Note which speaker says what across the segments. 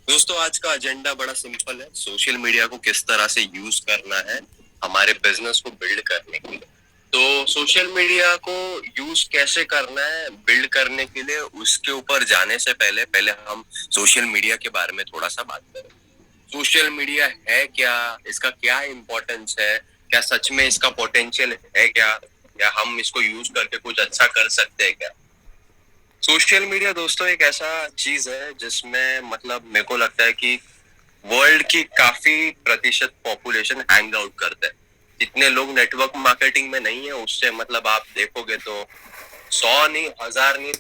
Speaker 1: दोस्तों, आज का एजेंडा बड़ा सिंपल है। सोशल मीडिया को किस तरह से यूज करना है हमारे बिजनेस को बिल्ड करने के लिए। तो सोशल मीडिया को यूज कैसे करना है बिल्ड करने के लिए, उसके ऊपर जाने से पहले पहले हम सोशल मीडिया के बारे में थोड़ा सा बात करें। सोशल मीडिया है क्या, इसका क्या इम्पोर्टेंस है, क्या सच में इसका पोटेंशियल है क्या, या हम इसको यूज करके कुछ अच्छा कर सकते हैं क्या। सोशल मीडिया दोस्तों एक ऐसा चीज है जिसमें मतलब मेरे को लगता है कि वर्ल्ड की काफी प्रतिशत पॉपुलेशन हैंग आउट करते हैं। जितने लोग नेटवर्क मार्केटिंग में नहीं है उससे मतलब आप देखोगे तो 100 नहीं, 1000 नहीं,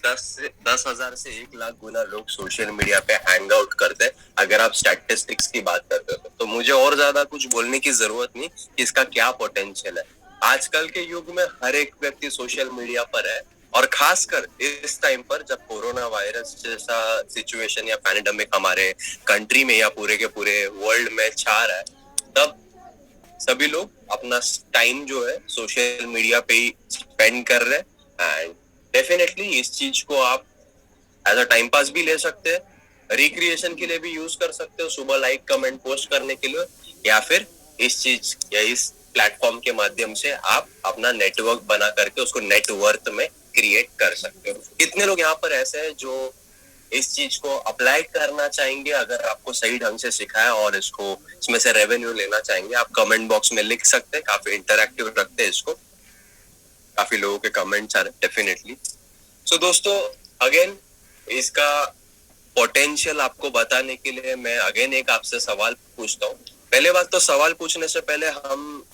Speaker 1: 10,000 से 1 लाख गुना लोग सोशल मीडिया पे हैंग आउट करते हैं। अगर आप स्टैटिस्टिक्स की बात करते हो तो मुझे और ज्यादा कुछ बोलने की जरूरत नहीं कि इसका क्या पोटेंशियल है। आजकल के युग में हर एक व्यक्ति सोशल मीडिया पर है, और खासकर इस टाइम पर जब कोरोना वायरस जैसा सिचुएशन या पैंडेमिक हमारे कंट्री में या पूरे के पूरे वर्ल्ड में छा रहा है, तब सभी लोग अपना टाइम जो है सोशल मीडिया पे ही स्पेंड कर रहे हैं। एंड डेफिनेटली इस चीज को आप एज अ टाइम पास भी ले सकते हैं, रिक्रिएशन के लिए भी यूज कर सकते हो, सुबह लाइक कमेंट पोस्ट करने के लिए, या फिर इस चीज या इस प्लेटफॉर्म के माध्यम से आप अपना नेटवर्क बना करके उसको नेटवर्थ में क्रिएट कर सकते हो। कितने लोग यहाँ पर ऐसे हैं जो इस चीज को अप्लाई करना चाहेंगे, अगर आपको सही ढंग से सिखाया और इसको इसमें से रेवेन्यू लेना चाहेंगे, आप कमेंट बॉक्स में लिख सकते हैं। काफी इंटरैक्टिव रखते हैं इसको, काफी लोगों के कमेंट्स आ रहे डेफिनेटली। सो दोस्तों, अगेन इसका पोटेंशियल आपको बताने के लिए मैं अगेन एक आपसे सवाल पूछता हूँ। पहले बात तो सवाल पूछने से पहले हम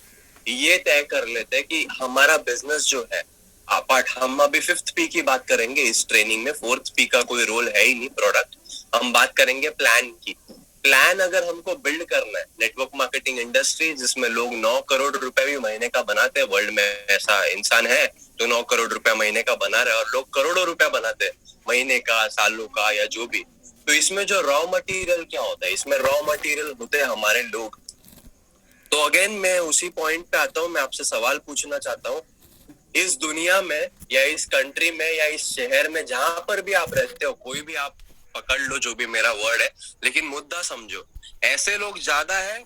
Speaker 1: ये तय कर लेते हैं कि हमारा बिजनेस जो है, अपार्ट हम अभी फिफ्थ पी की बात करेंगे इस ट्रेनिंग में, फोर्थ पी का कोई रोल है ही नहीं, प्रोडक्ट। हम बात करेंगे प्लान की। प्लान अगर हमको बिल्ड करना है, नेटवर्क मार्केटिंग इंडस्ट्री जिसमें लोग 9 करोड़ रुपए भी महीने का बनाते हैं, वर्ल्ड में ऐसा इंसान है जो 9 करोड़ रुपया महीने का बना रहे हैं, और लोग करोड़ों रुपया बनाते हैं महीने का, सालों का, या जो भी। तो इसमें जो रॉ मटेरियल क्या होता है, इसमें रॉ मटेरियल होते हैं हमारे लोग। तो अगेन मैं उसी पॉइंट पे आता हूँ, मैं आपसे सवाल पूछना चाहता हूँ। इस दुनिया में या इस कंट्री में या इस शहर में जहां पर भी आप रहते हो, कोई भी आप पकड़ लो जो भी मेरा वर्ड है, लेकिन मुद्दा समझो। ऐसे लोग ज्यादा है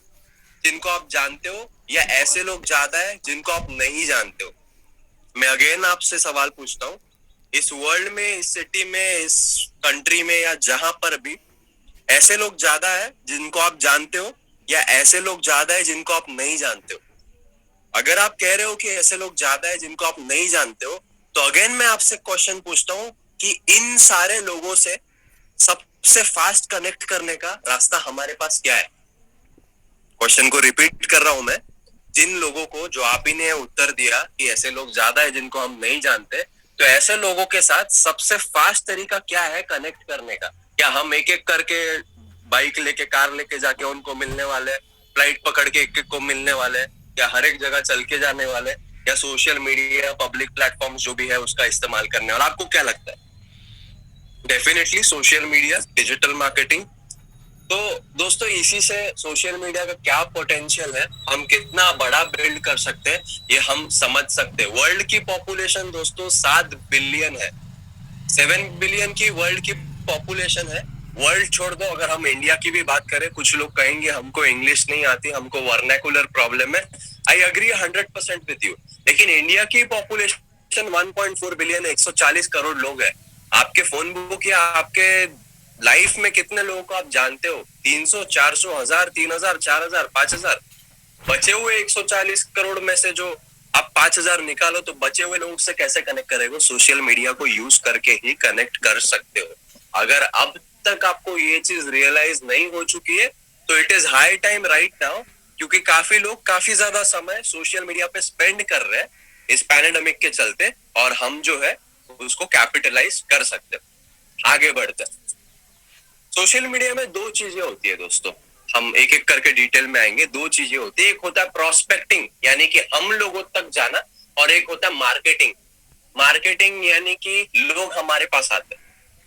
Speaker 1: जिनको आप जानते हो, या ऐसे लोग ज्यादा है जिनको आप नहीं जानते हो। मैं अगेन आपसे सवाल पूछता हूँ। इस वर्ल्ड में, इस सिटी में, इस कंट्री में, या जहां पर भी, ऐसे लोग ज्यादा है जिनको आप जानते हो, या ऐसे लोग ज्यादा है जिनको आप नहीं जानते हो। अगर आप कह रहे हो कि ऐसे लोग ज्यादा है जिनको आप नहीं जानते हो, तो अगेन मैं आपसे क्वेश्चन पूछता हूँ कि इन सारे लोगों से सबसे फास्ट कनेक्ट करने का रास्ता हमारे पास क्या है। क्वेश्चन को रिपीट कर रहा हूं मैं। जिन लोगों को, जो आप ही ने उत्तर दिया कि ऐसे लोग ज्यादा है जिनको हम नहीं जानते, तो ऐसे लोगों के साथ सबसे फास्ट तरीका क्या है कनेक्ट करने का। क्या हम एक एक करके बाइक लेके, कार लेके जाके उनको मिलने वाले, फ्लाइट पकड़ के एक एक को मिलने वाले, या हर एक जगह चल के जाने वाले, या सोशल मीडिया पब्लिक प्लेटफॉर्म जो भी है उसका इस्तेमाल करने वाला, आपको क्या लगता है। Definitely social media, digital marketing. तो दोस्तों, इसी से सोशल मीडिया का क्या पोटेंशियल है, हम कितना बड़ा बिल्ड कर सकते हैं, ये हम समझ सकते हैं। वर्ल्ड की पॉपुलेशन दोस्तों 7 बिलियन है। 7 बिलियन की वर्ल्ड की पॉपुलेशन है। वर्ल्ड छोड़ दो, अगर हम इंडिया की भी बात करें, कुछ लोग कहेंगे हमको इंग्लिश नहीं आती, हमको वर्नाकुलर प्रॉब्लम है। I agree 100% with you. लेकिन इंडिया की पॉपुलेशन 1.4 बिलियन है, 140 करोड़ लोग है। आपके फोन बुक या आपके लाइफ में कितने लोगों को आप जानते हो? 300, 400, 1000, 3000, 4000, 5000। बचे हुए 140 करोड़ में से जो आप 5000 निकालो, तो बचे हुए लोगों से कैसे कनेक्ट करेगा? सोशल मीडिया को यूज करके ही कनेक्ट कर सकते हो। अगर अब तक आपको ये चीज रियलाइज नहीं हो चुकी है, तो it is high time right now, क्योंकि काफी लोग काफी ज्यादा समय सोशल मीडिया पे स्पेंड कर रहे हैं इस पैंडेमिक के चलते, और हम जो है उसको कैपिटलाइज कर सकते हैं। आगे बढ़ते हैं। सोशल मीडिया में दो चीजें होती है दोस्तों, हम एक एक करके डिटेल में आएंगे। दो चीजें होती है, एक होता है प्रोस्पेक्टिंग, यानी कि हम लोगों तक जाना, और एक होता है मार्केटिंग। मार्केटिंग यानी कि लोग हमारे पास आते हैं,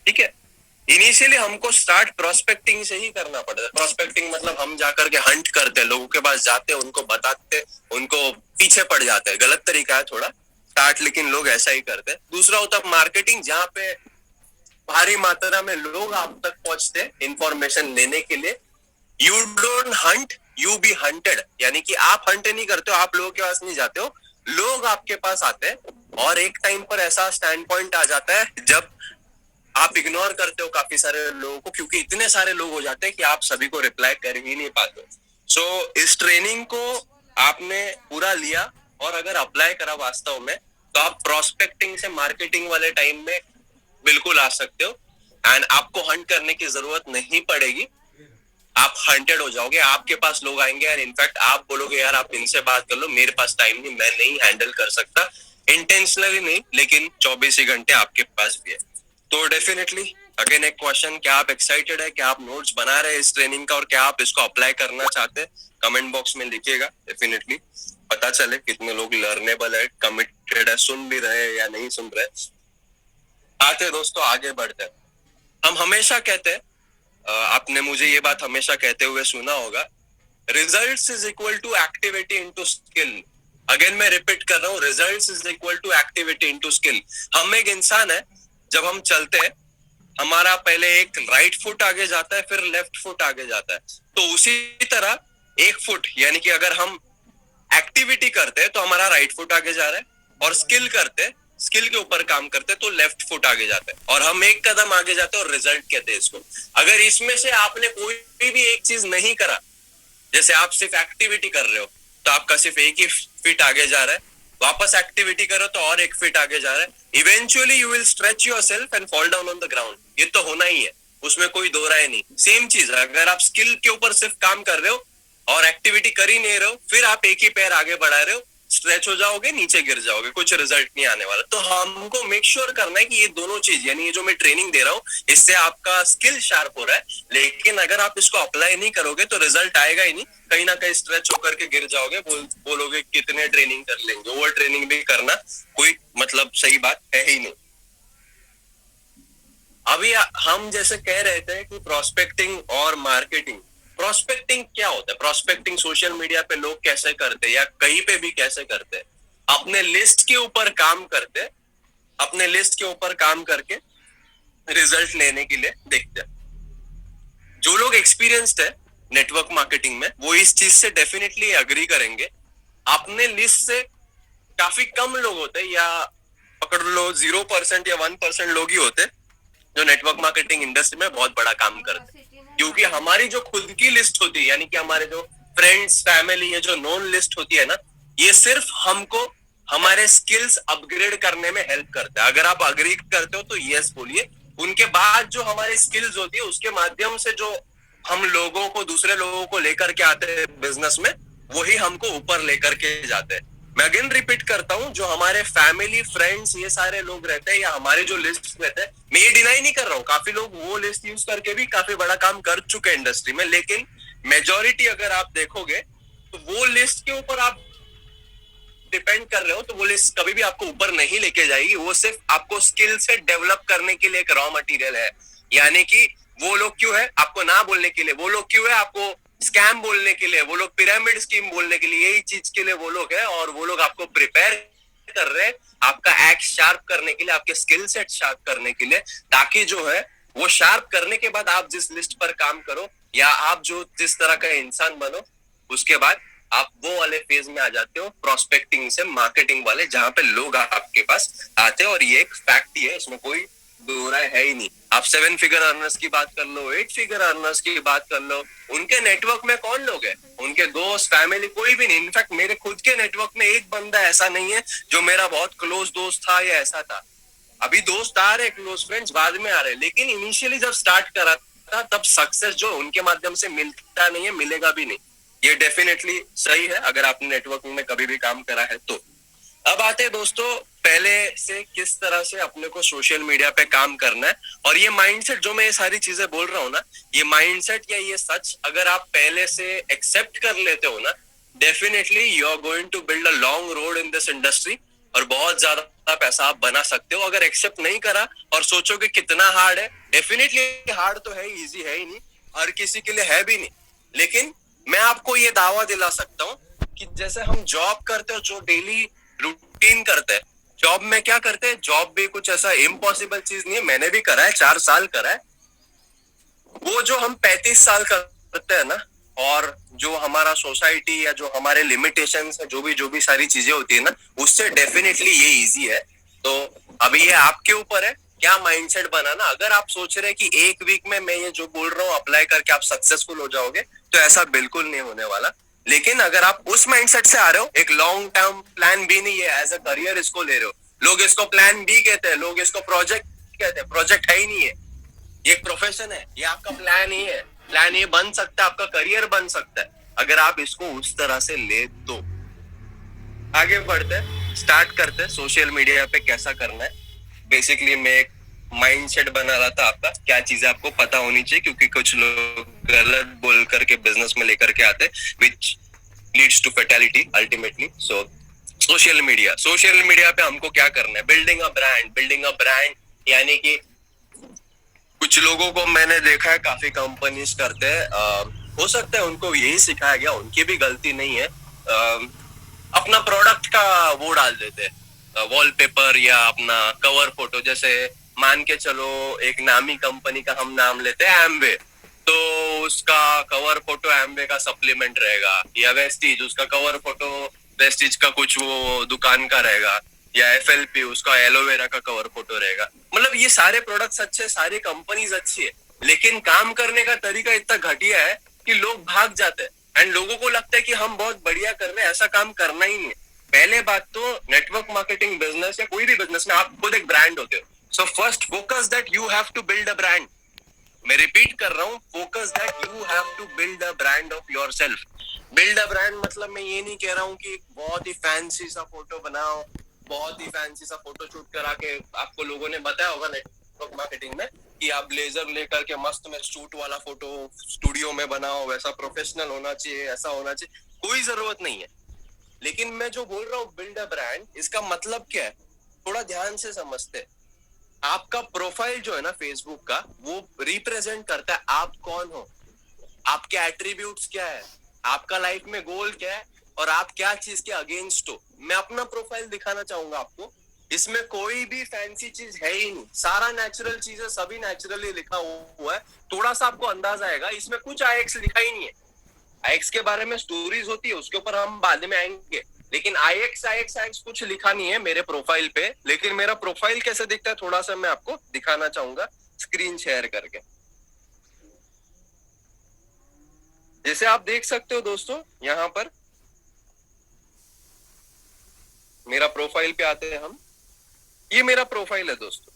Speaker 1: ठीक है। इनिशियली हमको स्टार्ट प्रोस्पेक्टिंग से ही करना पड़ता है। प्रोस्पेक्टिंग मतलब हम जाकर के हंट करते हैं, लोगों के पास जाते हैं, उनको बताते, उनको पीछे पड़ जाते हैं। गलत तरीका है थोड़ा स्टार्ट, लेकिन लोग ऐसा ही करते हैं। दूसरा होता है मार्केटिंग, जहाँ पे भारी मात्रा में लोग आप तक पहुंचते हैं इंफॉर्मेशन लेने के लिए। You don't hunt, you be hunted, यानी कि आप हंट नहीं करते हो, आप लोगों के पास नहीं जाते हो, लोग आपके पास आते हैं। और एक टाइम पर ऐसा स्टैंड पॉइंट आ जाता है जब आप इग्नोर करते हो काफी सारे लोगों को, क्योंकि इतने सारे लोग हो जाते हैं कि आप सभी को रिप्लाई कर ही नहीं पाते। सो इस ट्रेनिंग को आपने पूरा लिया और अगर अप्लाई करा वास्तव में, तो आप प्रोस्पेक्टिंग से मार्केटिंग वाले टाइम में बिल्कुल आ सकते हो। एंड आपको हंट करने की जरूरत नहीं पड़ेगी, आप हंटेड हो जाओगे, आपके पास लोग आएंगे और इनफैक्ट आप बोलोगे यार आप इनसे बात कर लो, मेरे पास टाइम नहीं, मैं नहीं हैंडल कर सकता, इंटेंशनली नहीं, लेकिन 24 ही घंटे आपके पास भी है। तो डेफिनेटली अगेन एक क्वेश्चन, क्या आप एक्साइटेड है, क्या आप नोट्स बना रहे हैं इस ट्रेनिंग का और क्या आप इसको अप्लाई करना चाहते हैं? कमेंट बॉक्स में लिखिएगा, डेफिनेटली पता चले कितने लोग लर्नेबल है, कमिटेड है, सुन भी रहे हैं या नहीं सुन रहे। आते दोस्तों आगे बढ़ते हैं। हम हमेशा कहते हैं, आपने मुझे ये बात हमेशा कहते हुए सुना होगा, results is equal to activity into skill. Again मैं रिपीट कर रहा हूँ, results is equal to activity into skill. हम एक इंसान है, जब हम चलते हैं हमारा पहले एक राइट फुट आगे जाता है, फिर लेफ्ट फुट आगे जाता है। तो उसी तरह एक फुट, यानी कि अगर हम एक्टिविटी करते हैं तो हमारा राइट फुट आगे जा रहा है, और स्किल करते हैं, स्किल के ऊपर काम करते हैं तो लेफ्ट फुट आगे जाता है, और हम एक कदम आगे जाते हैं और रिजल्ट कहते हैं इसको। अगर इसमें से आपने कोई भी एक चीज नहीं करा, जैसे आप सिर्फ एक्टिविटी कर रहे हो तो आपका सिर्फ एक ही फीट आगे जा रहा है, वापस एक्टिविटी करो तो और एक फीट आगे जा रहा है, eventually you will stretch yourself and fall down on the ground. ये तो होना ही है, उसमें कोई दो राय नहीं। सेम चीज है, अगर आप स्किल के ऊपर सिर्फ काम कर रहे हो और एक्टिविटी कर ही नहीं रहे हो, फिर आप एक ही पैर आगे बढ़ा रहे हो, स्ट्रेच हो जाओगे, नीचे गिर जाओगे, कुछ रिजल्ट नहीं आने वाला। तो हमको मेक श्योर करना है कि ये दोनों चीज, यानी ये जो मैं ट्रेनिंग दे रहा हूँ इससे आपका स्किल शार्प हो रहा है, लेकिन अगर आप इसको अप्लाई नहीं करोगे तो रिजल्ट आएगा ही नहीं, कहीं ना कहीं स्ट्रेच होकर के गिर जाओगे, बोलोगे कितने ट्रेनिंग कर लेंगे, ओवर ट्रेनिंग भी करना कोई मतलब सही बात है ही नहीं। अभी हम जैसे कह रहे थे कि प्रोस्पेक्टिंग और मार्केटिंग, प्रोस्पेक्टिंग क्या होता है, प्रोस्पेक्टिंग सोशल मीडिया पे लोग कैसे करते हैं या कहीं पे भी कैसे करते हैं? अपने लिस्ट के ऊपर काम करते हैं, अपने लिस्ट के ऊपर काम करके रिजल्ट लेने के लिए देखते हैं। जो लोग एक्सपीरियंस्ड है नेटवर्क मार्केटिंग में वो इस चीज से डेफिनेटली एग्री करेंगे। अपने लिस्ट से काफी कम लोग होते हैं, या पकड़ लो 0% या 1% लोग ही होते हैं जो नेटवर्क मार्केटिंग इंडस्ट्री में बहुत बड़ा काम करते हैं। क्योंकि हमारी जो खुद की लिस्ट होती है, यानी कि हमारे जो फ्रेंड्स फैमिली, ये जो नॉन लिस्ट होती है ना, ये सिर्फ हमको हमारे स्किल्स अपग्रेड करने में हेल्प करता है। अगर आप अग्री करते हो तो यस बोलिए। उनके बाद जो हमारी स्किल्स होती है उसके माध्यम से जो हम लोगों को, दूसरे लोगों को लेकर के आते हैं बिजनेस में, वही हमको ऊपर लेकर के जाते हैं। मैं अगेन रिपीट करता हूँ, जो हमारे फैमिली फ्रेंड्स ये सारे लोग रहते हैं या हमारे जो लिस्ट रहते हैं, मैं ये डिनाई नहीं कर रहा हूँ, काफी लोग वो लिस्ट यूज करके भी काफी बड़ा काम कर चुके हैं इंडस्ट्री में, लेकिन मेजोरिटी अगर आप देखोगे तो वो लिस्ट के ऊपर आप डिपेंड कर रहे हो तो वो लिस्ट कभी भी आपको ऊपर नहीं लेके जाएगी। वो सिर्फ आपको स्किल से डेवलप करने के लिए एक रॉ मटेरियल है। यानी कि वो लोग क्यों है आपको ना बोलने के लिए, वो लोग क्यों है आपको स्कैम बोलने के लिए, वो लोग पिरामिड स्कीम बोलने के लिए, यही चीज के लिए वो लोग है। और वो लोग आपको प्रिपेयर कर रहे हैं आपका एक्ट शार्प करने के लिए, आपके स्किल सेट शार्प करने के लिए, ताकि जो है वो शार्प करने के बाद आप जिस लिस्ट पर काम करो या आप जो जिस तरह का इंसान बनो, उसके बाद आप वो वाले फेज में आ जाते हो, प्रोस्पेक्टिंग से मार्केटिंग वाले, जहां पे लोग आपके पास आते हैं। और ये एक फैक्ट ही है, इसमें कोई दो राय है ही नहीं। आप 7 फिगर अर्नर्स की बात कर लो, 8 फिगर अर्नर्स की बात कर लो, उनके नेटवर्क में कौन लोग हैं? उनके दोस्त फैमिली कोई भी नहीं। इनफैक्ट मेरे खुद के नेटवर्क में एक बंदा ऐसा नहीं है जो मेरा बहुत क्लोज दोस्त था या ऐसा था। अभी दोस्त आ रहे, क्लोज फ्रेंड्स बाद में आ रहे, लेकिन इनिशियली जब स्टार्ट करा था तब सक्सेस जो उनके माध्यम से मिलता नहीं है, मिलेगा भी नहीं। ये डेफिनेटली सही है अगर आपने नेटवर्किंग में कभी भी काम करा है तो। अब आते हैं दोस्तों पहले से किस तरह से अपने को सोशल मीडिया पे काम करना है। और ये माइंडसेट जो मैं ये सारी चीजें बोल रहा हूँ ना, ये माइंडसेट या ये सच अगर आप पहले से एक्सेप्ट कर लेते हो ना, definitely you are going to build a long road in this industry और बहुत ज्यादा पैसा आप बना सकते हो। अगर एक्सेप्ट नहीं करा और सोचोगे कितना हार्ड है, डेफिनेटली हार्ड तो है, इजी है ही नहीं, हर किसी के लिए है भी नहीं। लेकिन मैं आपको ये दावा दिला सकता हूँ कि जैसे हम जॉब करते हो, जो डेली रूटीन करते हैं, जॉब में क्या करते हैं, जॉब भी कुछ ऐसा इम्पॉसिबल चीज नहीं है, मैंने भी करा है, 4 साल करा है। वो जो हम 35 साल करते हैं ना, और जो हमारा सोसाइटी या जो हमारे लिमिटेशंस है, जो भी सारी चीजें होती है ना, उससे डेफिनेटली ये इजी है। तो अभी ये आपके ऊपर है क्या माइंडसेट बनाना। अगर आप सोच रहे हैं कि एक वीक में मैं ये जो बोल रहा हूँ अप्लाई करके आप सक्सेसफुल हो जाओगे, तो ऐसा बिल्कुल नहीं होने वाला। लेकिन अगर आप उस माइंडसेट से आ रहे हो, एक लॉन्ग टर्म प्लान भी नहीं है, एज अ करियर इसको ले रहे हो, लोग इसको प्लान बी कहते हैं, लोग इसको प्रोजेक्ट कहते हैं, प्रोजेक्ट है ही नहीं है, ये एक प्रोफेशन है, ये आपका प्लान ही है। प्लान ये बन सकता है, आपका करियर बन सकता है, अगर आप इसको उस तरह से ले तो। आगे बढ़ते हैं, स्टार्ट करते हैं सोशल मीडिया पे कैसा करना है। बेसिकली मैं एक माइंडसेट बना रहा था आपका, क्या चीजें आपको पता होनी चाहिए, क्योंकि कुछ लोग गलत बोल करके बिजनेस में लेकर के आते, which leads to fatality ultimately. So social media पे हमको क्या करना है, बिल्डिंग अ ब्रांड, यानी कि कुछ लोगों को मैंने देखा है, काफी कंपनीज करते हैं, हो सकता है उनको यही सिखाया गया, उनकी भी गलती नहीं है। अपना प्रोडक्ट का वो डाल देते हैं, वॉलपेपर या अपना कवर फोटो। जैसे मान के चलो एक नामी कंपनी का हम नाम लेते हैं एम्वे, तो उसका कवर फोटो एम्वे का सप्लीमेंट रहेगा, या वेस्टीज उसका कवर फोटो वेस्टीज का कुछ वो दुकान का रहेगा, या एफएलपी उसका एलोवेरा का कवर फोटो रहेगा। मतलब ये सारे प्रोडक्ट्स अच्छे, सारी कंपनीज अच्छी है, लेकिन काम करने का तरीका इतना घटिया है कि लोग भाग जाते हैं, एंड लोगों को लगता है कि हम बहुत बढ़िया कर रहे हैं, ऐसा काम करना ही नहीं है। पहले बात तो नेटवर्क मार्केटिंग बिजनेस या कोई भी बिजनेस में आप खुद एक ब्रांड होते हो। So first focus that you have to build a brand. मैं रिपीट कर रहा हूँ, focus that you have to build a brand of yourself. Build a brand मतलब मैं ये नहीं कह रहा हूँ कि बहुत ही फैंसी सा फोटो बनाओ, बहुत ही फैंसी सा फोटो शूट करा के, आपको लोगों ने बताया होगा नेटवर्क मार्केटिंग में कि आप ब्लेजर लेकर के मस्त में शूट वाला फोटो स्टूडियो में बनाओ, वैसा प्रोफेशनल होना चाहिए, ऐसा होना चाहिए, कोई जरूरत नहीं है। लेकिन मैं जो बोल रहा हूँ बिल्ड अ ब्रांड, इसका मतलब क्या है, थोड़ा ध्यान से समझते हैं। आपका प्रोफाइल जो है ना फेसबुक का, वो रिप्रेजेंट करता है आप कौन हो, आपके एट्रीब्यूट्स क्या है, आपका लाइफ में गोल क्या है, और आप क्या चीज के अगेंस्ट हो। मैं अपना प्रोफाइल दिखाना चाहूंगा आपको, इसमें कोई भी फैंसी चीज है ही नहीं, सारा नेचुरल चीज है, सभी नेचुरली लिखा हुआ है। थोड़ा सा आपको अंदाजा आएगा, इसमें कुछ आईएक्स लिखा ही नहीं है। आईएक्स के बारे में स्टोरीज होती है, उसके ऊपर हम बाद में आएंगे, लेकिन आईएक्स कुछ लिखा नहीं है मेरे प्रोफाइल पे। लेकिन मेरा प्रोफाइल कैसे दिखता है, थोड़ा सा मैं आपको दिखाना चाहूंगा स्क्रीन शेयर करके। जैसे आप देख सकते हो दोस्तों, यहाँ पर मेरा प्रोफाइल पे आते हैं हम, ये मेरा प्रोफाइल है दोस्तों।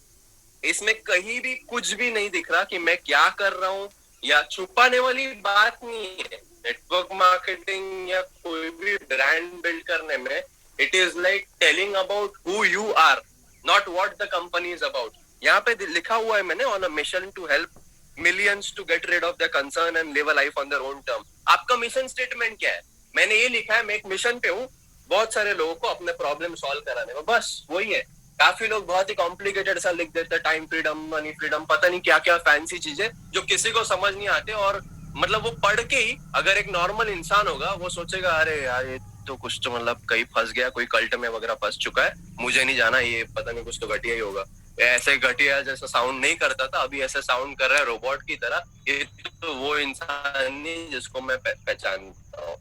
Speaker 1: इसमें कहीं भी कुछ भी नहीं दिख रहा कि मैं क्या कर रहा हूँ, या छुपाने वाली बात नहीं है। नेटवर्क मार्केटिंग या कोई भी ब्रांड बिल्ड करने में, it is like telling about who you are, not what the company is about. यहाँ पे लिखा हुआ है मैंने, on a mission to help millions to get rid of the concern and live a life on their own term. आपका mission statement क्या है? मैंने ये लिखा है, मैं एक मिशन पे हूँ, बहुत सारे लोगों को अपने प्रॉब्लम सॉल्व कराने में, बस वही है। काफी लोग बहुत ही कॉम्प्लिकेटेड सा लिख देते हैं, टाइम फ्रीडम, मनी फ्रीडम, पता नहीं क्या क्या फैंसी चीजें जो किसी को समझ नहीं आते। और मतलब वो पढ़ के ही अगर एक नॉर्मल इंसान होगा, वो सोचेगा अरे यार ये तो कुछ तो मतलब कहीं फंस गया, कोई कल्ट में वगैरह फंस चुका है, मुझे नहीं जाना, ये पता नहीं कुछ तो घटिया ही होगा। ऐसे घटिया जैसा साउंड नहीं करता था, अभी ऐसे साउंड कर रहा है रोबोट की तरह। ये तो वो इंसान नहीं जिसको मैं पहचानता हूँ।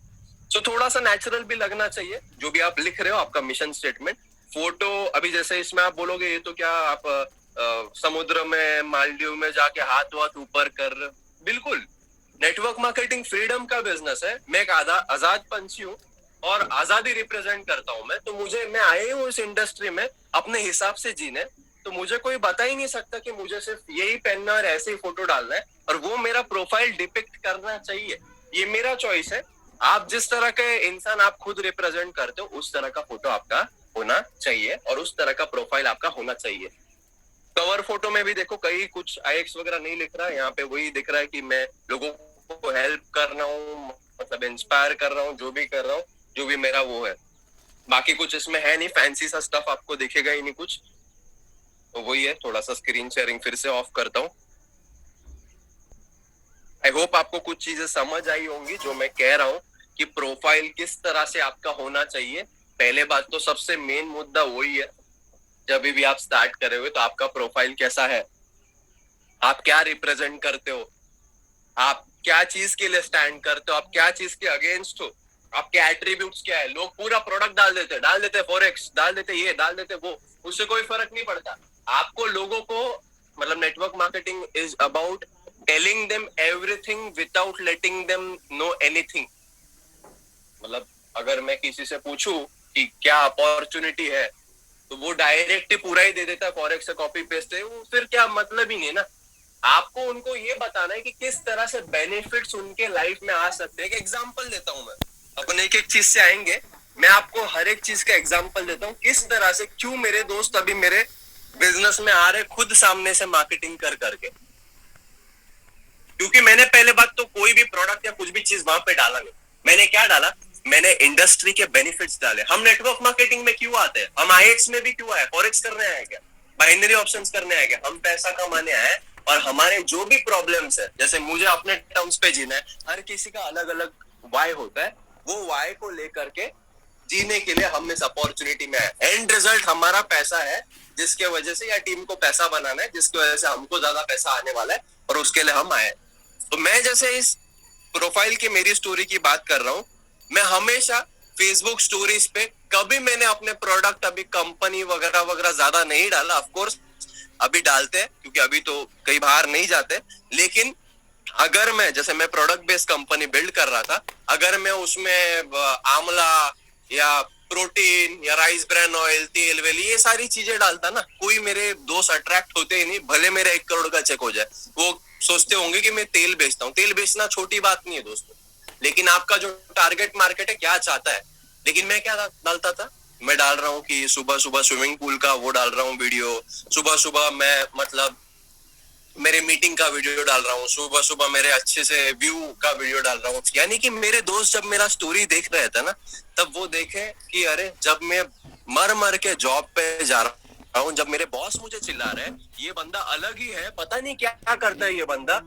Speaker 1: तो थोड़ा सा नेचुरल भी लगना चाहिए जो भी आप लिख रहे हो, आपका मिशन स्टेटमेंट। फोटो अभी जैसे इसमें आप बोलोगे ये तो क्या आप समुद्र में मालदीव में जाके हाथ वाथ ऊपर कर, बिल्कुल। नेटवर्क मार्केटिंग फ्रीडम का बिजनेस है। मैं एक आजाद पंछी हूँ और आजादी रिप्रेजेंट करता हूँ मैं। तो मैं आया हूँ इस इंडस्ट्री में अपने हिसाब से जीने। तो मुझे कोई बता ही नहीं सकता कि मुझे सिर्फ यही पहनना और ऐसे ही फोटो डालना है और वो मेरा प्रोफाइल डिपिक्ट करना चाहिए। ये मेरा चॉइस है। आप जिस तरह के इंसान आप खुद रिप्रेजेंट करते हो, उस तरह का फोटो आपका होना चाहिए और उस तरह का प्रोफाइल आपका होना चाहिए। कवर फोटो में भी देखो कहीं कुछ आईएक्स वगैरह नहीं लिख रहा है, यहाँ पे वही दिख रहा है कि मैं लोगों को हेल्प कर रहा हूँ, मतलब इंस्पायर कर रहा हूँ, जो भी कर रहा हूँ, जो भी मेरा वो है। बाकी कुछ इसमें है नहीं, फैंसी सा स्टफ आपको दिखेगा ही नहीं कुछ। तो वही है, थोड़ा सा स्क्रीन शेयरिंग फिर से ऑफ करता हूँ। आई होप आपको कुछ चीजें समझ आई होंगी जो मैं कह रहा हूँ कि प्रोफाइल किस तरह से आपका होना चाहिए। पहले बात तो सबसे मेन मुद्दा वही है। जब भी आप स्टार्ट कर रहे हो तो आपका प्रोफाइल कैसा है, आप क्या रिप्रेजेंट करते हो, आप क्या चीज के लिए स्टैंड करते हो, आप क्या चीज के अगेंस्ट हो, आपके एट्रीब्यूट्स क्या है। लोग पूरा प्रोडक्ट डाल देते फॉरेक्स, डाल देते ये, डाल देते वो, उससे कोई फर्क नहीं पड़ता। आपको लोगों को मतलब network marketing is about telling them everything without letting them know anything. मतलब अगर मैं किसी से पूछूं कि क्या अपॉर्चुनिटी है, तो वो डायरेक्ट पूरा ही दे देता है, फॉरेक्स से कॉपी पेस्ट है, वो फिर क्या मतलब ही नहीं ना। आपको उनको ये बताना है कि किस तरह से बेनिफिट्स उनके लाइफ में आ सकते हैं। एक एग्जांपल देता हूं मैं, अपन एक एक चीज से आएंगे, मैं आपको हर एक चीज का एग्जांपल देता हूं किस तरह से, क्यों मेरे दोस्त अभी मेरे बिजनेस में आ रहे खुद सामने से मार्केटिंग कर करके। क्योंकि मैंने पहले बात तो कोई भी प्रोडक्ट या कुछ भी चीज वहां पे डाला नहीं। मैंने क्या डाला, मैंने इंडस्ट्री के बेनिफिट्स डाले। हम नेटवर्क मार्केटिंग में क्यों आते हैं, हम आईएक्स में भी क्यों आए, फॉरेक्स करने आए क्या, बाइनरी ऑप्शंस करने आए क्या, हम पैसा कमाने आए। और हमारे जो भी प्रॉब्लम्स है, जैसे मुझे अपने टर्म्स पे जीना है, हर किसी का अलग अलग वाई होता है, वो वाई को लेकर के जीने के लिए हम इस अपॉर्चुनिटी में आए। एंड रिजल्ट हमारा पैसा है, जिसके वजह से या टीम को पैसा बनाना है, जिसकी वजह से हमको ज्यादा पैसा आने वाला है, और उसके लिए हम आए। तो मैं जैसे इस प्रोफाइल की मेरी स्टोरी की बात कर रहा हूं, मैं हमेशा फेसबुक स्टोरीज पे कभी मैंने अपने प्रोडक्ट, अभी कंपनी वगैरह वगैरह ज्यादा नहीं डाला। ऑफ कोर्स अभी डालते हैं क्योंकि अभी तो कई बाहर नहीं जाते, लेकिन अगर मैं जैसे मैं प्रोडक्ट बेस्ड कंपनी बिल्ड कर रहा था, अगर मैं उसमें आंवला या प्रोटीन या राइस ब्रान ऑयल, तेल वेल, ये सारी चीजें डालता ना, कोई मेरे दोस्त अट्रैक्ट होते ही नहीं। भले मेरे 1 करोड़ का चेक हो जाए, वो सोचते होंगे कि मैं तेल बेचता हूँ। तेल बेचना छोटी बात नहीं है दोस्तों, लेकिन आपका जो टारगेट मार्केट है क्या चाहता है। लेकिन मैं क्या डालता था, मैं डाल रहा हूँ कि सुबह सुबह स्विमिंग पूल का वो डाल रहा हूँ वीडियो, सुबह सुबह मैं मतलब मेरे मीटिंग का वीडियो डाल रहा हूँ, सुबह सुबह मेरे अच्छे से व्यू का वीडियो डाल रहा हूँ। यानी कि मेरे दोस्त जब मेरा स्टोरी देख रहे थे ना, तब वो देखे कि अरे जब मैं मर मर के जॉब पे जा रहा हूँ, जब मेरे बॉस मुझे चिल्ला रहे हैं, ये बंदा अलग ही है, पता नहीं क्या करता है ये बंदा,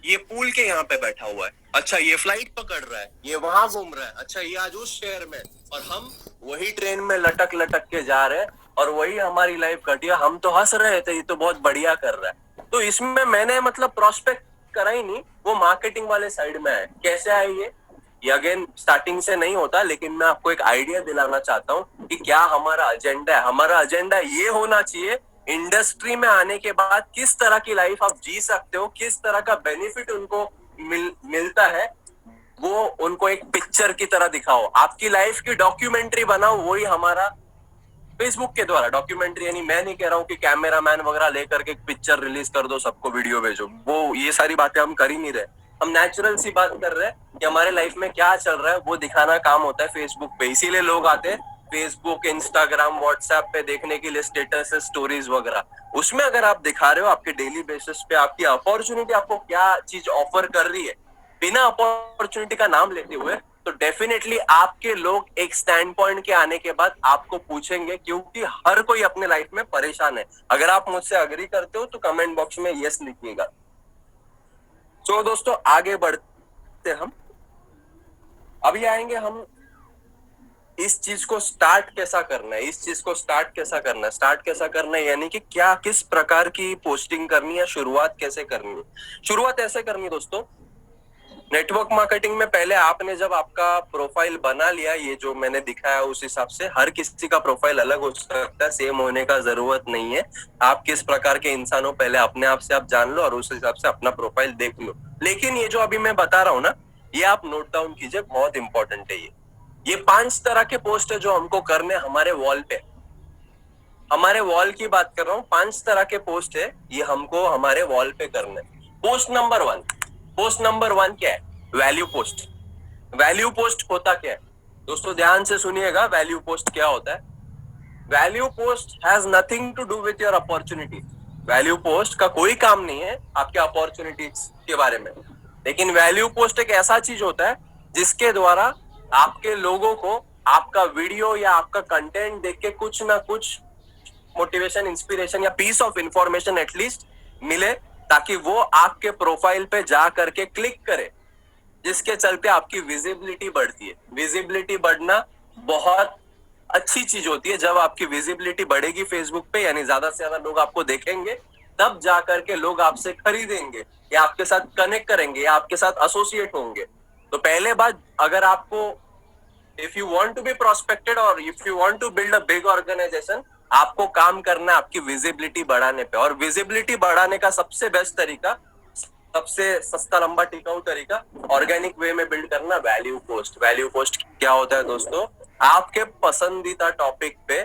Speaker 1: ये पूल के यहाँ पे बैठा हुआ है, अच्छा ये फ्लाइट पकड़ रहा है, ये वहां घूम रहा है, अच्छा ये आज उस शहर में, और हम वही ट्रेन में लटक लटक के जा रहे हैं, और वही हमारी लाइफ कटिया। हम तो हंस रहे थे, ये तो बहुत बढ़िया कर रहा है। तो इसमें मैंने मतलब प्रोस्पेक्ट करा ही नहीं, वो मार्केटिंग वाले साइड में है। कैसे है ये अगेन स्टार्टिंग से नहीं होता, लेकिन मैं आपको एक आइडिया दिलाना चाहता हूँ कि क्या हमारा एजेंडा है। हमारा एजेंडा ये होना चाहिए, इंडस्ट्री में आने के बाद किस तरह की लाइफ आप जी सकते हो, किस तरह का बेनिफिट उनको मिलता है, वो उनको एक पिक्चर की तरह दिखाओ, आपकी लाइफ की डॉक्यूमेंट्री बनाओ। वही हमारा फेसबुक के द्वारा डॉक्यूमेंट्री, यानी मैं नहीं कह रहा हूँ कि कैमरा मैन वगैरह लेकर के पिक्चर रिलीज कर दो, सबको वीडियो भेजो, वो ये सारी बातें हम कर ही नहीं रहे। हम नेचुरल सी बात कर रहे हैं कि हमारे लाइफ में क्या चल रहा है, वो दिखाना काम होता है फेसबुक पे। इसीलिए लोग आते हैं फेसबुक, इंस्टाग्राम, व्हाट्सएप पे देखने के लिए स्टेटस, स्टोरीज वगैरह। उसमें अगर आप दिखा रहे हो आपके डेली बेसिस पे आपकी अपॉर्चुनिटी आपको क्या चीज ऑफर कर रही है, बिना अपॉर्चुनिटी का नाम लेते हुए, तो डेफिनेटली आपके लोग एक स्टैंड पॉइंट के आने के बाद आपको पूछेंगे, क्योंकि हर कोई अपने लाइफ में परेशान है। अगर आप मुझसे अग्री करते हो तो कमेंट बॉक्स में यस लिखिएगा। तो दोस्तों आगे बढ़ते हम, अभी आएंगे हम इस चीज को स्टार्ट कैसा करना है, इस चीज को स्टार्ट कैसा करना है, यानी कि क्या किस प्रकार की पोस्टिंग करनी है, शुरुआत कैसे करनी है। शुरुआत ऐसे करनी है दोस्तों, नेटवर्क मार्केटिंग में पहले आपने जब आपका प्रोफाइल बना लिया, ये जो मैंने दिखाया उस हिसाब से, हर किसी का प्रोफाइल अलग हो सकता है, सेम होने का जरूरत नहीं है। आप किस प्रकार के इंसान हो पहले अपने आप से आप जान लो, और उस हिसाब से अपना प्रोफाइल देख लो। लेकिन ये जो अभी मैं बता रहा हूँ ना, ये आप नोट डाउन कीजिए, बहुत इंपॉर्टेंट है ये 5 तरह के पोस्ट है जो हमको करने हमारे वॉल पे। हमारे वॉल की बात कर रहा हूँ, 5 तरह के पोस्ट है, ये हमको हमारे वॉल पे करने। पोस्ट नंबर 1 क्या है, वैल्यू पोस्ट। वैल्यू पोस्ट होता क्या है दोस्तों, ध्यान से सुनिएगा, वैल्यू पोस्ट क्या होता है। Value post has nothing to do with your opportunity. Value post का कोई काम नहीं है आपके अपॉर्चुनिटीज के बारे में, लेकिन वैल्यू पोस्ट एक ऐसा चीज होता है जिसके द्वारा आपके लोगों को आपका वीडियो या आपका कंटेंट देख के कुछ ना कुछ मोटिवेशन, इंस्पिरेशन या पीस ऑफ इंफॉर्मेशन एटलीस्ट मिले, ताकि वो आपके प्रोफाइल पे जा करके क्लिक करे, जिसके चलते आपकी विजिबिलिटी बढ़ती है। विजिबिलिटी बढ़ना बहुत
Speaker 2: अच्छी चीज होती है। जब आपकी विजिबिलिटी बढ़ेगी फेसबुक पे, यानी ज्यादा से ज्यादा लोग आपको देखेंगे, तब जा करके लोग आपसे खरीदेंगे या आपके साथ कनेक्ट करेंगे या आपके साथ एसोसिएट होंगे। तो पहले बात, अगर आपको if you want to be prospected और if you want to build a big organization, आपको काम करना है आपकी विजिबिलिटी बढ़ाने पे। और विजिबिलिटी बढ़ाने का सबसे बेस्ट तरीका, सबसे सस्ता लंबा टिकाऊ तरीका, ऑर्गेनिक वे में बिल्ड करना, वैल्यू पोस्ट। वैल्यू पोस्ट क्या होता है दोस्तों? आपके पसंदीदा टॉपिक पे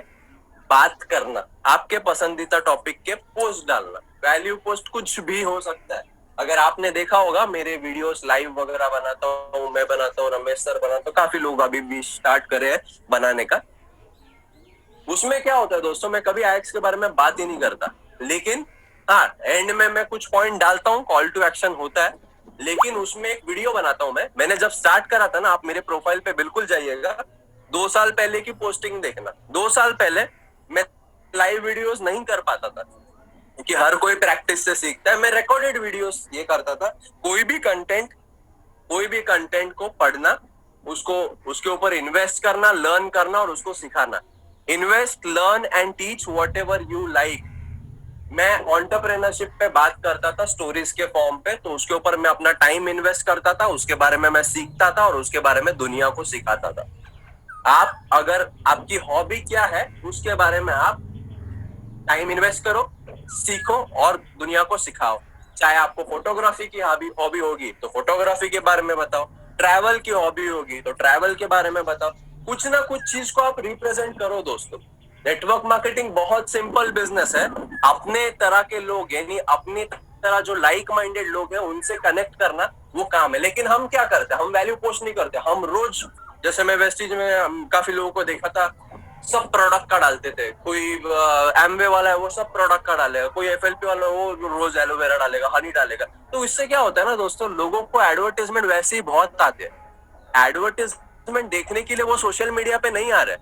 Speaker 2: बात करना, आपके पसंदीदा टॉपिक के पोस्ट डालना। वैल्यू पोस्ट कुछ भी हो सकता है। अगर आपने देखा होगा मेरे वीडियोस लाइव वगैरह बनाता हूँ, मैं बनाता हूँ, रमेश सर बनाता हूँ, काफी लोग अभी भी स्टार्ट करे हैं बनाने का। उसमें क्या होता है दोस्तों, मैं कभी आईएक्स के बारे में बात ही नहीं करता, लेकिन हाँ एंड में मैं कुछ पॉइंट डालता हूँ, कॉल टू एक्शन होता है। लेकिन उसमें एक वीडियो बनाता हूँ मैंने जब स्टार्ट करा था ना, आप मेरे प्रोफाइल पे बिल्कुल जाइएगा, 2 साल पहले की पोस्टिंग देखना। 2 साल पहले मैं लाइव वीडियोस नहीं कर पाता था, क्योंकि हर कोई प्रैक्टिस से सीखता है। मैं रिकॉर्डेड वीडियोस ये करता था। कोई भी कंटेंट को पढ़ना, उसको उसके ऊपर इन्वेस्ट करना, लर्न करना और उसको सिखाना। Invest, learn and teach what ever you like. मैं एंटरप्रेन्योरशिप पे बात करता था स्टोरीज के फॉर्म पे, तो उसके ऊपर मैं अपना टाइम इन्वेस्ट करता था, उसके बारे में मैं सीखता था और उसके बारे में दुनिया को सिखाता था। आप अगर आपकी हॉबी क्या है उसके बारे में आप टाइम इन्वेस्ट करो, सीखो और दुनिया को सिखाओ। चाहे आपको फोटोग्राफी की हॉबी होगी तो फोटोग्राफी के बारे में बताओ, ट्रैवल की हॉबी होगी तो ट्रैवल के बारे में बताओ। कुछ ना कुछ चीज को आप रिप्रेजेंट करो दोस्तों। नेटवर्क मार्केटिंग बहुत सिंपल बिजनेस है। अपने तरह के लोग, यानी अपनी तरह जो लाइक माइंडेड लोग हैं, उनसे कनेक्ट करना वो काम है। लेकिन हम क्या करते हैं, हम वैल्यू पोस्ट नहीं करते। हम रोज, जैसे मैं वेस्टीज में काफी लोगों को देखा था, सब प्रोडक्ट का डालते थे। कोई एमवे वाला है वो सब प्रोडक्ट का डालेगा, कोई एफएलपी वाला वो रोज एलोवेरा डालेगा, हनी डालेगा। तो इससे क्या होता है ना दोस्तों, लोगों को एडवर्टाइजमेंट वैसे ही बहुत आते हैं। एडवर्टाइजमेंट देखने के लिए वो सोशल मीडिया पे नहीं आ रहे,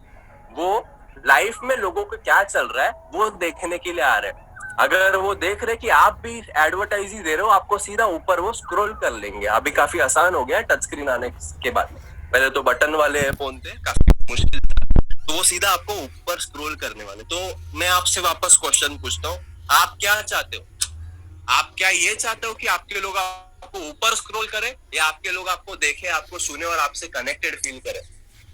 Speaker 2: वो लाइफ में लोगों को क्या चल रहा है वो देखने के लिए आ रहे हैं। अगर वो देख रहे कि आप भी एडवर्टाइजिंग दे रहे हो, आपको सीधा ऊपर वो स्क्रॉल कर लेंगे। अभी काफी आसान हो गया है टच स्क्रीन आने के बाद। पहले तो बटन वाले फोन थे, काफी मुश्किल था, तो वो सीधा आपको ऊपर स्क्रॉल करने वाले। तो मैं आपसे वापस क्वेश्चन पूछता हूँ, आप क्या चाहते हो? आप क्या ये चाहते हो कि आपके लोग आपको ऊपर स्क्रॉल करें, या आपके लोग आपको देखें, आपको सुने और आपसे कनेक्टेड फील करें?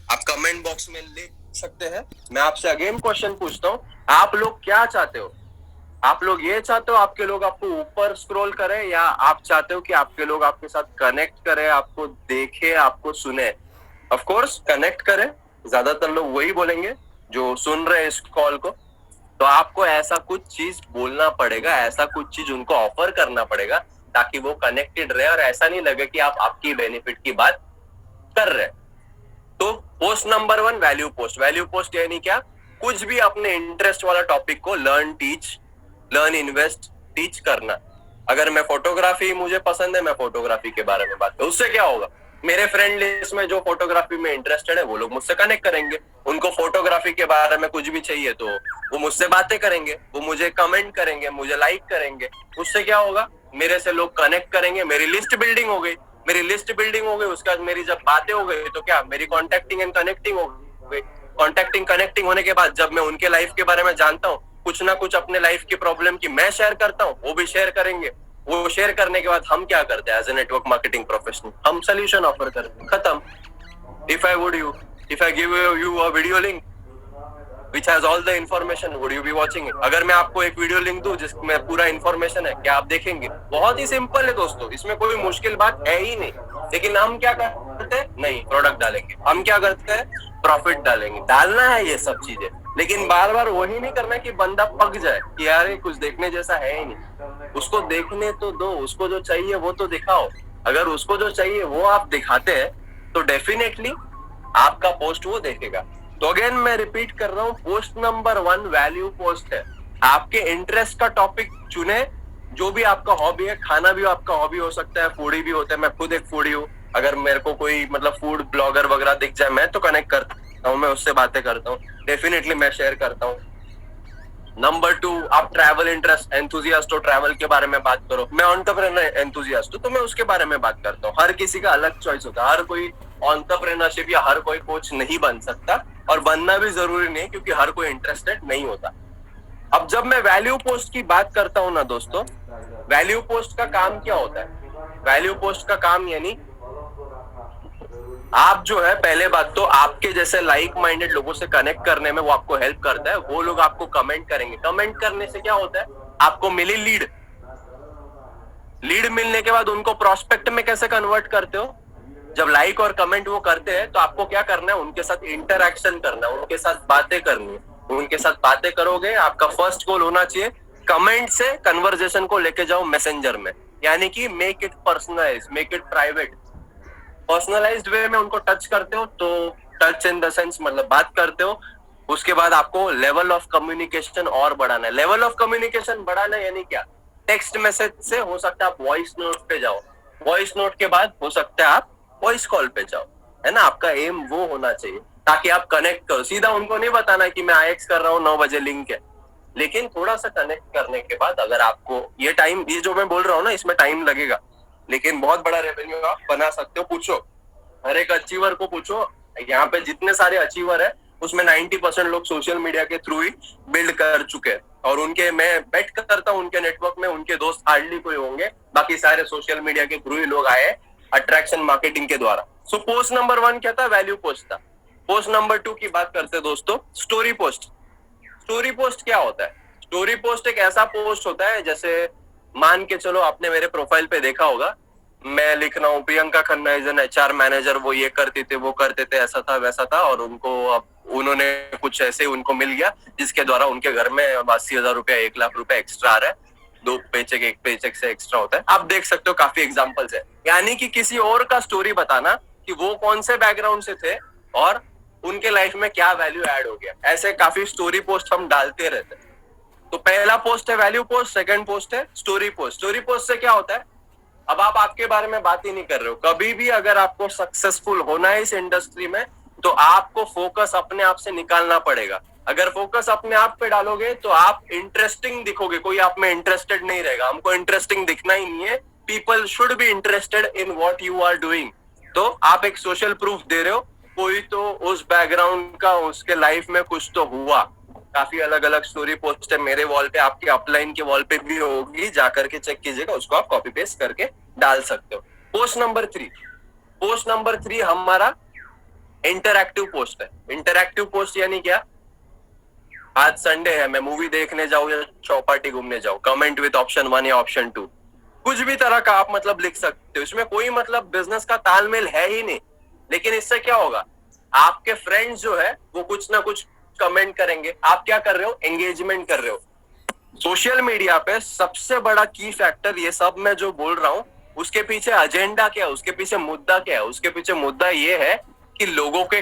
Speaker 2: आप कमेंट बॉक्स में लिख सकते हैं। मैं आपसे अगेन क्वेश्चन पूछता हूँ, आप लोग क्या चाहते हो? आप लोग ये चाहते हो आपके लोग आपको ऊपर स्क्रॉल करें, या आप चाहते हो कि आपके लोग आपके साथ कनेक्ट करें, आपको देखे, आपको सुने? ऑफ कोर्स कनेक्ट करें, ज्यादातर लोग वही बोलेंगे जो सुन रहे हैं इस कॉल को। तो आपको ऐसा कुछ चीज बोलना पड़ेगा, ऐसा कुछ चीज उनको ऑफर करना पड़ेगा, ताकि वो कनेक्टेड रहे और ऐसा नहीं लगे कि आप आपकी बेनिफिट की बात कर रहे हैं। तो post number 1, value post. Value post यानी क्या? कुछ भी अपने इंटरेस्ट वाला टॉपिक को लर्न, इन्वेस्ट, टीच करना। अगर मैं फोटोग्राफी मुझे पसंद है, मैं फोटोग्राफी के बारे में बात करूं, उससे क्या होगा, मेरे फ्रेंड लिस्ट में जो फोटोग्राफी में इंटरेस्टेड है वो लोग मुझसे कनेक्ट करेंगे। उनको फोटोग्राफी के बारे में कुछ भी चाहिए तो वो मुझसे बातें करेंगे, वो मुझे कमेंट करेंगे, मुझे लाइक करेंगे। उससे क्या होगा, मेरे से लोग कनेक्ट करेंगे, मेरी लिस्ट बिल्डिंग हो गई। उसके बाद मेरी जब बातें हो गई तो क्या, मेरी कॉन्टेक्टिंग एंड कनेक्टिंग हो गई। कनेक्टिंग होने के बाद जब मैं उनके लाइफ के बारे में जानता हूँ, कुछ ना कुछ अपने लाइफ की प्रॉब्लम की मैं शेयर करता हूँ, वो भी शेयर करेंगे। वो शेयर करने के बाद हम क्या करते हैं as a network marketing professional, हम सोल्यूशन ऑफर करते हैं, खत्म। If I give you a video link which has all the information, would you be watching it? अगर मैं आपको एक वीडियो लिंक दूं जिसमें पूरा इंफॉर्मेशन है, क्या आप देखेंगे? बहुत ही सिंपल है दोस्तों, इसमें कोई मुश्किल बात है ही नहीं। लेकिन हम क्या करते हैं, नहीं प्रोडक्ट डालेंगे। हम क्या करते हैं, प्रॉफिट डालेंगे। डालना है ये सब चीजें, लेकिन बार बार वही नहीं करना कि बंदा पक जाए कि यार ये कुछ देखने जैसा है ही नहीं। उसको देखने तो दो, उसको जो चाहिए वो तो दिखाओ। अगर उसको जो चाहिए वो आप दिखाते हैं तो डेफिनेटली आपका पोस्ट वो देखेगा। तो अगेन मैं रिपीट कर रहा हूँ, पोस्ट नंबर 1 वैल्यू पोस्ट है। आपके इंटरेस्ट का टॉपिक चुने, जो भी आपका हॉबी है। खाना भी आपका हॉबी हो सकता है, फूडी भी होता है। मैं खुद एक फूडी हूँ। अगर मेरे को कोई मतलब फूड ब्लॉगर वगैरह दिख जाए, मैं तो कनेक्ट करता हूँ, मैं उससे बातें करता हूँ, डेफिनेटली मैं शेयर करता हूँ। नंबर 2, आप ट्रैवल इंटरेस्ट एंथुजियास्ट हो, ट्रैवल के बारे में बात करो। मैं एंटरप्रेन्योर एंथुजियास्ट हूँ तो मैं उसके बारे में बात करता हूँ। हर किसी का अलग चॉइस होता है, हर कोई एंटरप्रेन्योरशिप या हर कोई कोच नहीं बन सकता, और बनना भी जरूरी नहीं क्योंकि हर कोई इंटरेस्टेड नहीं होता। अब जब मैं वैल्यू पोस्ट की बात करता हूं ना दोस्तों, वैल्यू पोस्ट का काम क्या होता है? वैल्यू पोस्ट का काम यानी आप जो है, पहले बात तो आपके जैसे लाइक माइंडेड लोगों से कनेक्ट करने में वो आपको हेल्प करता है। वो लोग आपको कमेंट करेंगे, कमेंट करने से क्या होता है, आपको मिली लीड। लीड मिलने के बाद उनको प्रोस्पेक्ट में कैसे कन्वर्ट करते हो? जब लाइक और कमेंट वो करते हैं तो आपको क्या करना है, उनके साथ इंटरैक्शन करना है, उनके साथ बातें करनी है। उनके साथ बातें करोगे, आपका फर्स्ट गोल होना चाहिए कमेंट से कन्वर्जेशन को लेके जाओ मैसेंजर में, यानी कि make it personalize, make it private. Personalized way में उनको टच करते हो, तो टच इन द सेंस मतलब बात करते हो। उसके बाद आपको लेवल ऑफ कम्युनिकेशन और बढ़ाना है। लेवल ऑफ कम्युनिकेशन बढ़ाना यानी क्या? टेक्स्ट मैसेज से हो सकता है आप वॉइस नोट पे जाओ, वॉइस नोट के बाद हो सकता है आप वॉइस कॉल पे जाओ, है ना। आपका एम वो होना चाहिए ताकि आप कनेक्ट करो। सीधा उनको नहीं बताना कि मैं IX कर रहा हूँ 9 बजे लिंक है, लेकिन थोड़ा सा कनेक्ट करने के बाद अगर आपको ये टाइम, ये जो मैं बोल रहा हूँ ना, इसमें टाइम लगेगा, लेकिन बहुत बड़ा रेवेन्यू आप बना सकते हो। पूछो हर एक अचीवर को, पूछो यहाँ पे जितने सारे अचीवर है उसमें 90% लोग सोशल मीडिया के थ्रू ही बिल्ड कर चुके हैं, और उनके, मैं बेट करता हूँ उनके नेटवर्क में उनके दोस्त हार्डली कोई होंगे, बाकी सारे सोशल मीडिया के थ्रू ही लोग आए अट्रैक्शन मार्केटिंग के द्वारा। सो पोस्ट नंबर 1 क्या था? वैल्यू पोस्ट था। पोस्ट नंबर 2 की बात करते हैं दोस्तों, स्टोरी पोस्ट। स्टोरी पोस्ट क्या होता है? स्टोरी पोस्ट एक ऐसा पोस्ट होता है, जैसे मान के चलो आपने मेरे प्रोफाइल पे देखा होगा, मैं लिख रहा हूँ Priyanka Khanna is an HR manager, वो ये करते थे, वो करते थे, ऐसा था वैसा था, और उनको अब उन्होंने कुछ ऐसे उनको मिल गया जिसके द्वारा उनके घर में 80,000 रुपया 1 लाख रुपया एक्स्ट्रा आ रहा है। 2 पेचेक, 1 पेचेक से एक्स्ट्रा होता है। आप देख सकते हो काफी एग्जांपल्स है। यानी कि किसी और का स्टोरी बताना कि वो कौन से बैकग्राउंड से थे और उनके लाइफ में क्या वैल्यू ऐड हो गया। ऐसे काफी स्टोरी पोस्ट हम डालते रहते हैं। तो पहला पोस्ट है वैल्यू पोस्ट, सेकंड पोस्ट है स्टोरी पोस्ट। स्टोरी पोस्ट से क्या होता है, अब आप आपके बारे में बात ही नहीं कर रहे हो। कभी भी अगर आपको सक्सेसफुल होना है इस इंडस्ट्री में, तो आपको फोकस अपने आप से निकालना पड़ेगा। अगर फोकस अपने आप पे डालोगे तो आप इंटरेस्टिंग दिखोगे, कोई आप में इंटरेस्टेड नहीं रहेगा। हमको इंटरेस्टिंग दिखना ही नहीं है, people should be interested in what you are doing. तो आप एक सोशल प्रूफ दे रहे हो, कोई तो उस बैकग्राउंड का उसके लाइफ में कुछ तो हुआ। काफी अलग अलग स्टोरी पोस्ट है मेरे वॉल पे, आपके अपलाइन के वॉल पे भी होगी, जाकर के चेक कीजिएगा, उसको आप कॉपी पेस्ट करके डाल सकते हो। पोस्ट नंबर 3, पोस्ट नंबर 3 हमारा इंटरैक्टिव पोस्ट है। इंटरैक्टिव पोस्ट यानी क्या? आज संडे है, मैं मूवी देखने जाऊं या चौपाटी घूमने जाऊं, कमेंट विद ऑप्शन 1 या ऑप्शन 2, कुछ भी तरह का आप मतलब लिख सकते हो। इसमें कोई मतलब बिजनेस का तालमेल है ही नहीं, लेकिन इससे क्या होगा, आपके फ्रेंड्स जो है वो कुछ ना कुछ कमेंट करेंगे। आप क्या कर रहे हो? एंगेजमेंट कर रहे हो। सोशल मीडिया पे सबसे बड़ा की फैक्टर, ये सब मैं जो बोल रहा हूँ उसके पीछे एजेंडा क्या है, उसके पीछे मुद्दा क्या है? उसके पीछे मुद्दा ये है कि लोगों के